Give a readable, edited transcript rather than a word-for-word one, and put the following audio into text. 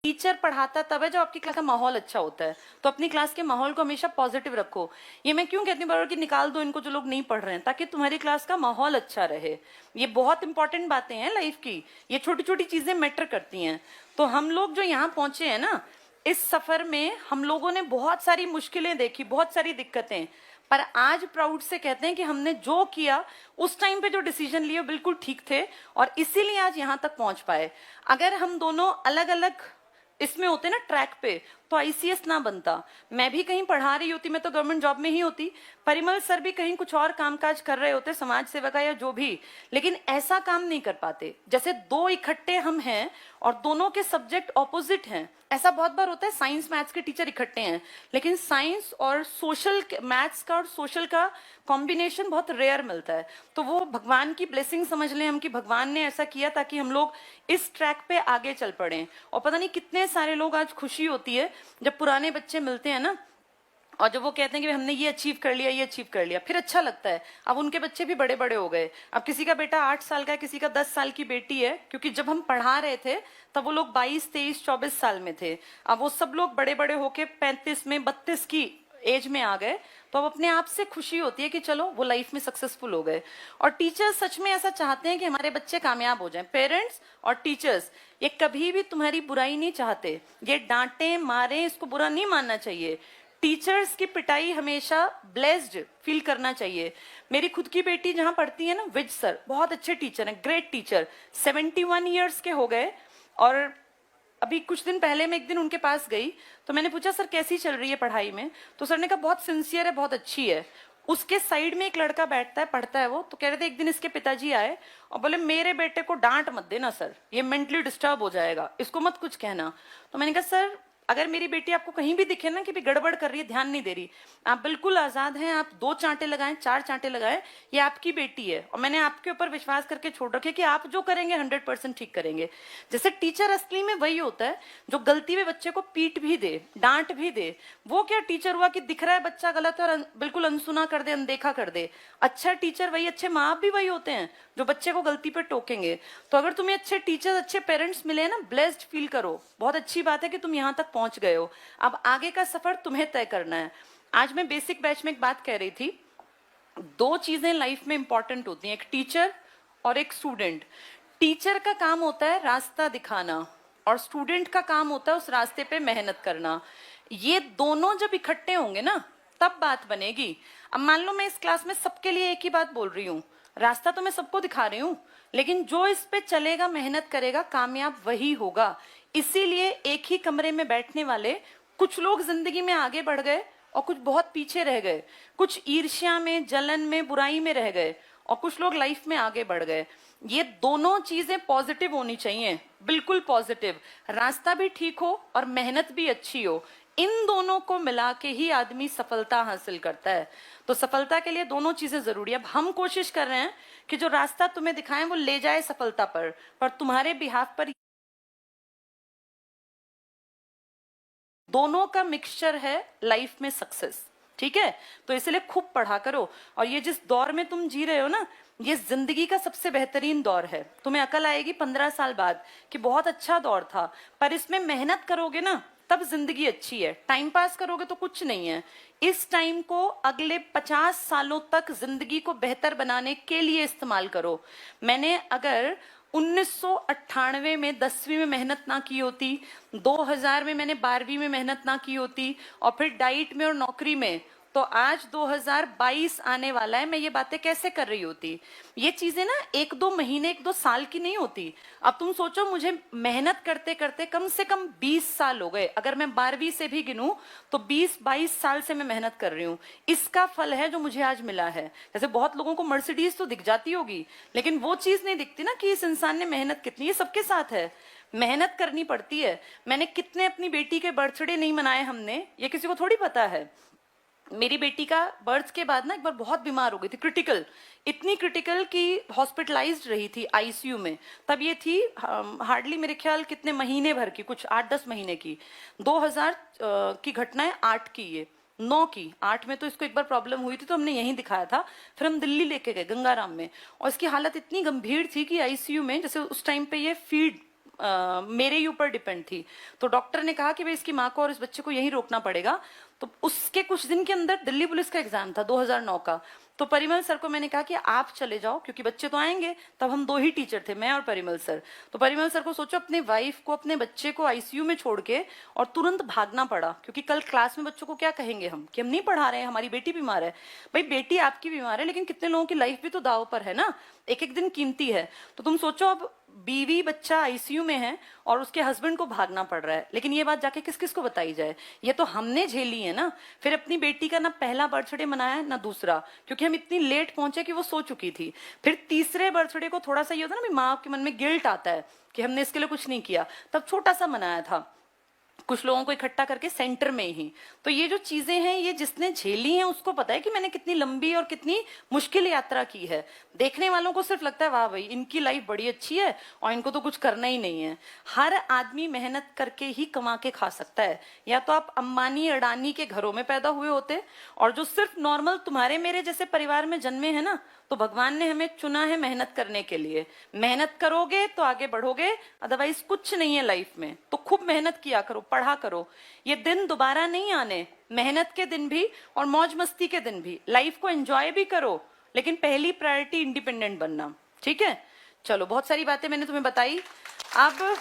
Teacher पढ़ाता तब है जब आपकी क्लास का माहौल अच्छा होता है। तो अपनी क्लास के माहौल को हमेशा पॉजिटिव रखो। ये मैं क्यों कहती हूँ बार बार कि निकाल दो इनको जो लोग नहीं पढ़ रहे हैं, ताकि तुम्हारी क्लास का माहौल अच्छा रहे। ये बहुत इंपॉर्टेंट बातें हैं लाइफ की, ये छोटी छोटी चीजें मैटर करती हैं। तो हम लोग जो यहाँ पहुंचे हैं ना, इस सफर में हम लोगों ने बहुत सारी मुश्किलें देखी, बहुत सारी दिक्कतें, पर आज प्राउड से कहते हैं कि हमने जो किया उस टाइम पे जो डिसीजन लिए बिल्कुल ठीक थे, और इसीलिए आज यहाँ तक पहुंच पाए। अगर हम दोनों अलग अलग इसमें होते ना ट्रैक पे, तो आईसीएस ना बनता। मैं भी कहीं पढ़ा रही होती, मैं तो गवर्नमेंट जॉब में ही होती, परिमल सर भी कहीं कुछ और कामकाज कर रहे होते, समाज सेवा का या जो भी, लेकिन ऐसा काम नहीं कर पाते। जैसे दो इकट्ठे हम हैं और दोनों के सब्जेक्ट ऑपोजिट हैं। ऐसा बहुत बार होता है, साइंस मैथ्स के टीचर इकट्ठे हैं, लेकिन साइंस और सोशल, मैथ्स का और सोशल का कॉम्बिनेशन बहुत रेयर मिलता है। तो वो भगवान की ब्लेसिंग समझ लें हम, कि भगवान ने ऐसा किया ताकि हम लोग इस ट्रैक पे आगे चल पड़े। और पता नहीं कितने सारे लोग आज खुशी होती है जब पुराने बच्चे मिलते हैं ना, और जब वो कहते हैं कि हमने ये अचीव कर लिया, ये अचीव कर लिया, फिर अच्छा लगता है। अब उनके बच्चे भी बड़े बड़े हो गए। अब किसी का बेटा 8 साल का है, किसी का 10 साल की बेटी है, क्योंकि जब हम पढ़ा रहे थे तब वो लोग 22, 23, 24 साल में थे। अब वो सब लोग बड़े बड़े होके 35 में, 32 की एज में आ गए। तो अब अपने आप से खुशी होती है कि चलो वो लाइफ में सक्सेसफुल हो गए। और टीचर्स सच में ऐसा चाहते हैं कि हमारे बच्चे कामयाब हो जाएं। पेरेंट्स और टीचर्स ये कभी भी तुम्हारी बुराई नहीं चाहते। ये डांटे मारे इसको बुरा नहीं मानना चाहिए। टीचर्स की पिटाई हमेशा ब्लेस्ड फील करना चाहिए। मेरी खुद की बेटी जहां पढ़ती है ना, विज सर बहुत अच्छे टीचर हैं, ग्रेट टीचर, 71 ईयर्स के हो गए। और अभी कुछ दिन पहले मैं एक दिन उनके पास गई, तो मैंने पूछा सर कैसी चल रही है पढ़ाई में, तो सर ने कहा बहुत सिंसियर है, बहुत अच्छी है। उसके साइड में एक लड़का बैठता है, पढ़ता है वो, तो कह रहे थे एक दिन इसके पिताजी आए और बोले मेरे बेटे को डांट मत देना सर, ये मेंटली डिस्टर्ब हो जाएगा, इसको मत कुछ कहना। तो मैंने कहा सर अगर मेरी बेटी आपको कहीं भी दिखे ना कि भी गड़बड़ कर रही है, ध्यान नहीं दे रही, आप बिल्कुल आजाद हैं, आप 2 चांटे लगाएं, 4 चांटे लगाएं, ये आपकी बेटी है और मैंने आपके ऊपर विश्वास करके छोड़ रखे कि आप जो करेंगे 100% ठीक करेंगे। जैसे टीचर असली में वही होता है जो गलती में बच्चे को पीट भी दे, डांट भी दे। वो क्या टीचर हुआ कि दिख रहा है बच्चा गलत है और बिल्कुल अनसुना कर दे, अनदेखा कर दे। अच्छा टीचर वही, अच्छे माँ बाप भी वही होते हैं जो बच्चे को गलती पे टोकेंगे। तो अगर तुम्हें अच्छे टीचर्स, अच्छे पेरेंट्स मिले ना, ब्लेस्ड फील करो। बहुत अच्छी बात है कि तुम यहाँ तक पहुंच गए हो। अब आगे का सफर तुम्हें तय करना है। आज मैं बेसिक बैच में एक बात कह रही थी, 2 चीजें लाइफ में इंपॉर्टेंट होती हैं, एक टीचर और एक स्टूडेंट। टीचर का काम होता है रास्ता दिखाना और स्टूडेंट का काम होता है उस रास्ते पे मेहनत करना। ये दोनों जब इकट्ठे होंगे ना तब बात बनेगी। अब मान लो मैं इस क्लास में सबके लिए एक ही बात बोल रही हूँ, रास्ता तो मैं सबको दिखा रही हूँ, लेकिन जो इस पे चलेगा, मेहनत करेगा, कामयाब वही होगा। इसीलिए एक ही कमरे में बैठने वाले कुछ लोग जिंदगी में आगे बढ़ गए और कुछ बहुत पीछे रह गए, कुछ ईर्ष्या में, जलन में, बुराई में रह गए और कुछ लोग लाइफ में आगे बढ़ गए। ये दोनों चीजें पॉजिटिव होनी चाहिए, बिल्कुल पॉजिटिव। रास्ता भी ठीक हो और मेहनत भी अच्छी हो, इन दोनों को मिला के ही आदमी सफलता हासिल करता है। तो सफलता के लिए दोनों चीजें जरूरी है। अब हम कोशिश कर रहे हैं कि जो रास्ता तुम्हें दिखाएं वो ले जाए सफलता पर तुम्हारे बिहाफ पर दोनों का मिक्सचर है लाइफ में सक्सेस। ठीक है, तो इसलिए खूब पढ़ा करो। और ये जिस दौर में तुम जी रहे हो ना, ये जिंदगी का सबसे बेहतरीन दौर है। तुम्हें अकल आएगी 15 साल बाद कि बहुत अच्छा दौर था, पर इसमें मेहनत करोगे ना तब जिंदगी अच्छी है। टाइम पास करोगे तो कुछ नहीं है। इस टाइम को अगले 50 सालों तक जिंदगी को बेहतर बनाने के लिए इस्तेमाल करो। मैंने अगर 1998 में 10वीं में मेहनत ना की होती, 2000 में मैंने 12वीं में मेहनत ना की होती और फिर डाइट में और नौकरी में, तो आज 2022 आने वाला है, मैं ये बातें कैसे कर रही होती। ये चीजें ना 1-2 महीने, 1-2 साल की नहीं होती। अब तुम सोचो, मुझे मेहनत करते करते कम से कम 20 साल हो गए। अगर मैं 12वीं से भी गिनूं तो 20-22 साल से मैं मेहनत कर रही हूँ। इसका फल है जो मुझे आज मिला है। जैसे बहुत लोगों को मर्सिडीज तो दिख जाती होगी, लेकिन वो चीज नहीं दिखती ना कि इस इंसान ने मेहनत कितनी। ये सबके साथ है, मेहनत करनी पड़ती है। मैंने कितने अपनी बेटी के बर्थडे नहीं मनाए हमने, ये किसी को थोड़ी पता है। मेरी बेटी का बर्थ के बाद ना एक बार बहुत बीमार हो गई थी, क्रिटिकल, इतनी क्रिटिकल कि हॉस्पिटलाइज्ड रही थी आईसीयू में। तब ये थी हार्डली मेरे ख्याल कितने महीने भर की, कुछ 8-10 महीने की। 2000 की घटना है, 8 की, ये 9 की, 8 में तो इसको एक बार प्रॉब्लम हुई थी तो हमने यहीं दिखाया था। फिर हम दिल्ली लेके गए गंगाराम में, और इसकी हालत इतनी गंभीर थी कि आईसीयू में, जैसे उस टाइम पे ये फीड मेरे ही ऊपर डिपेंड थी। तो डॉक्टर ने कहा कि भाई इसकी माँ को और इस बच्चे को यहीं रोकना पड़ेगा। तो उसके कुछ दिन के अंदर दिल्ली पुलिस का एग्जाम था 2009 का। तो परिमल सर को मैंने कहा कि आप चले जाओ, क्योंकि बच्चे तो आएंगे। तब हम 2 ही टीचर थे, मैं और परिमल सर। तो परिमल सर को सोचो अपने वाइफ को, अपने बच्चे को आईसीयू में छोड़ के और तुरंत भागना पड़ा, क्योंकि कल क्लास में बच्चों को क्या कहेंगे हम कि हम नहीं पढ़ा रहे हैं, हमारी बेटी बीमार है। भाई बेटी आपकी बीमार है, लेकिन कितने लोगों की लाइफ भी तो दाव पर है ना, एक एक दिन कीमती है। तो तुम सोचो अब बीवी बच्चा आईसीयू में है और उसके हस्बैंड को भागना पड़ रहा है, लेकिन ये बात जाके किस किस को बताई जाए? ये तो हमने झेली है ना। फिर अपनी बेटी का ना पहला बर्थडे मनाया ना दूसरा, क्योंकि हम इतनी लेट पहुंचे कि वो सो चुकी थी। फिर तीसरे बर्थडे को थोड़ा सा ये होता है ना, माँ के मन में गिल्ट आता है कि हमने इसके लिए कुछ नहीं किया, तब छोटा सा मनाया था कुछ लोगों को इकट्ठा करके सेंटर में ही। तो ये जो चीजें हैं, ये जिसने झेली हैं उसको पता है कि मैंने कितनी लंबी और कितनी मुश्किल यात्रा की है। देखने वालों को सिर्फ लगता है वाह भाई इनकी लाइफ बड़ी अच्छी है और इनको तो कुछ करना ही नहीं है। हर आदमी मेहनत करके ही कमा के खा सकता है। या तो आप अंबानी अडानी के घरों में पैदा हुए होते, और जो सिर्फ नॉर्मल तुम्हारे मेरे जैसे परिवार में जन्मे हैं ना, तो भगवान ने हमें चुना है मेहनत करने के लिए। मेहनत करोगे तो आगे बढ़ोगे, अदरवाइज कुछ नहीं है लाइफ में। तो खूब मेहनत किया करो, पढ़ा करो। ये दिन दोबारा नहीं आने, मेहनत के दिन भी और मौज मस्ती के दिन भी। लाइफ को एंजॉय भी करो, लेकिन पहली प्रायोरिटी इंडिपेंडेंट बनना। ठीक है, चलो बहुत सारी बातें मैंने तुम्हें बताई। अब